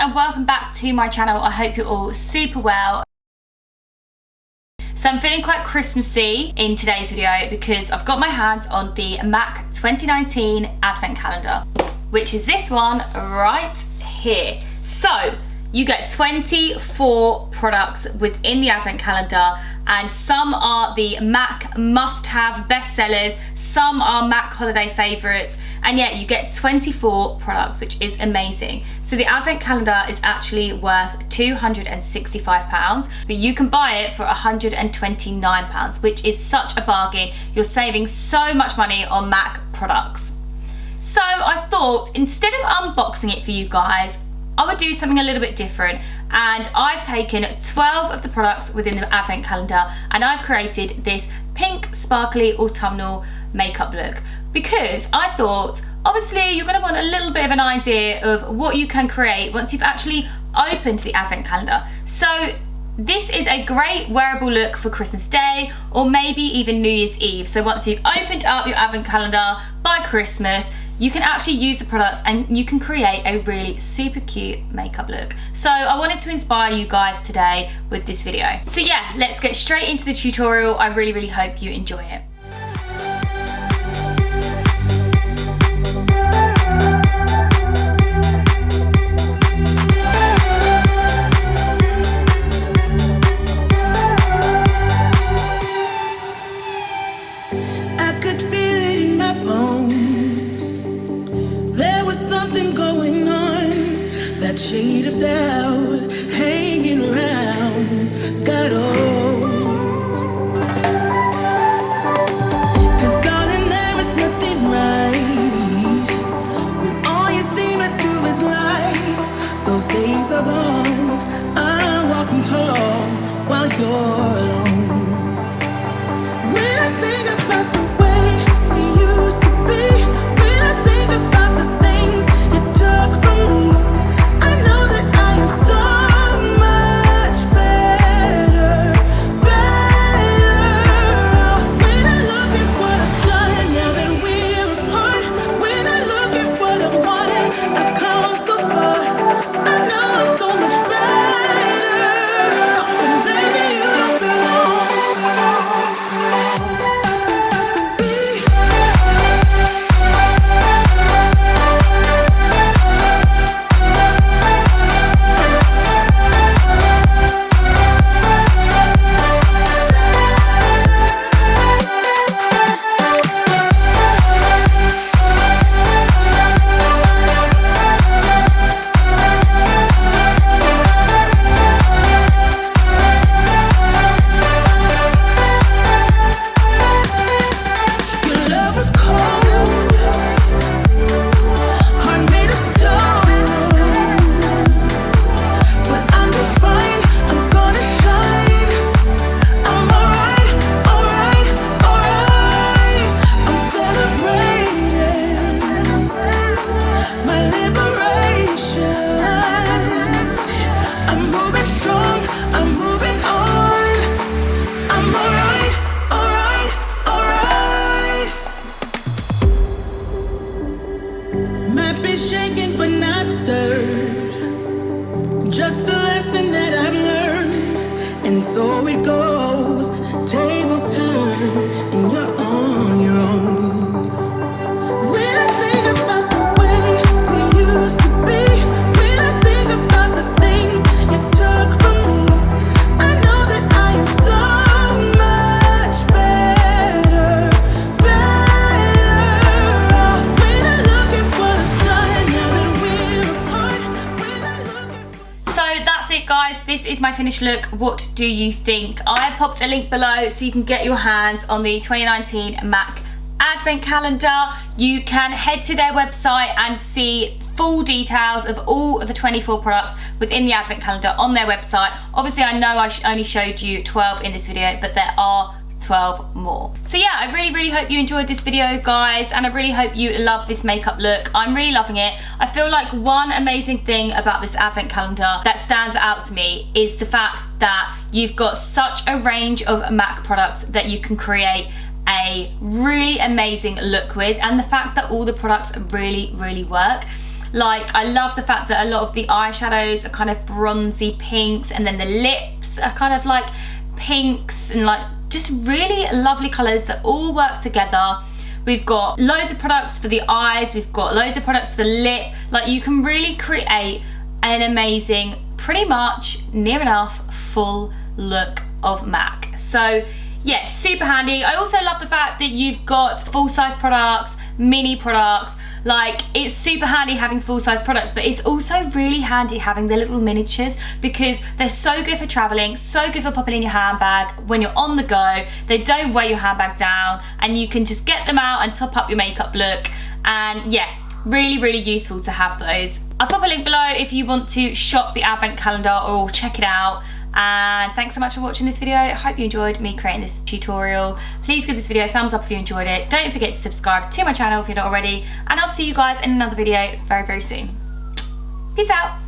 and welcome back to my channel. I hope you're all super well. So I'm feeling quite Christmassy in today's video because I've got my hands on the MAC 2019 Advent Calendar, which is this one right here. So you get 24 products within the Advent Calendar, and some are the MAC must-have bestsellers, some are MAC holiday favourites, and yet you get 24 products, which is amazing. So the Advent Calendar is actually worth £265, but you can buy it for £129, which is such a bargain. You're saving so much money on MAC products. So I thought, instead of unboxing it for you guys, I would do something a little bit different, and I've taken 12 of the products within the Advent Calendar and I've created this pink sparkly autumnal makeup look, because I thought obviously you're going to want a little bit of an idea of what you can create once you've actually opened the Advent Calendar. So this is a great wearable look for Christmas Day or maybe even New Year's Eve. So once you've opened up your Advent Calendar by Christmas, you can actually use the products and you can create a really super cute makeup look. So I wanted to inspire you guys today with this video. So yeah, let's get straight into the tutorial. I really hope you enjoy it. Shade of doubt hanging around, got old. 'Cause darling, there is nothing right when all you seem to do is lie. Those days are gone, I'm walking tall while you're alone. When I think about the way we used to be, when I think about the things you took from me, so much better. When I look at what I've done now that we're apart, when I look at what I've won, I've come so far. I know I'm so much better. And baby, you don't belong. Shaken but not stirred, just a lesson that I've learned, and so it goes. Tables turn and you're on your own. When I think about the way we used to be, when I think about the things you took from me, I know that I am so much better. When I look at what I've guys, this is my finished look. What do you think? I popped a link below so you can get your hands on the 2019 MAC Advent Calendar. You can head to their website and see full details of all of the 24 products within the Advent Calendar on their website. Obviously, I know I only showed you 12 in this video, but there are 12 more. So yeah, I really hope you enjoyed this video, guys, and I really hope you love this makeup look. I'm really loving it. I feel like one amazing thing about this Advent Calendar that stands out to me is the fact that you've got such a range of MAC products that you can create a really amazing look with, and the fact that all the products really work. Like, I love the fact that a lot of the eyeshadows are kind of bronzy pinks, and then the lips are kind of like pinks, and like just really lovely colours that all work together. We've got loads of products for the eyes, we've got loads of products for lip. Like, you can really create an amazing, pretty much near enough full look of MAC. So yeah, super handy. I also love the fact that you've got full-size products, mini products. Like, it's super handy having full-size products, but it's also really handy having the little miniatures, because they're so good for traveling, so good for popping in your handbag when you're on the go. They don't weigh your handbag down, and you can just get them out and top up your makeup look. And yeah, really, really useful to have those. I'll pop a link below if you want to shop the advent calendar or check it out. And thanks so much for watching this video. I hope you enjoyed me creating this tutorial. Please give this video a thumbs up if you enjoyed it. Don't forget to subscribe to my channel if you're not already, and I'll see you guys in another video very, very soon. Peace out.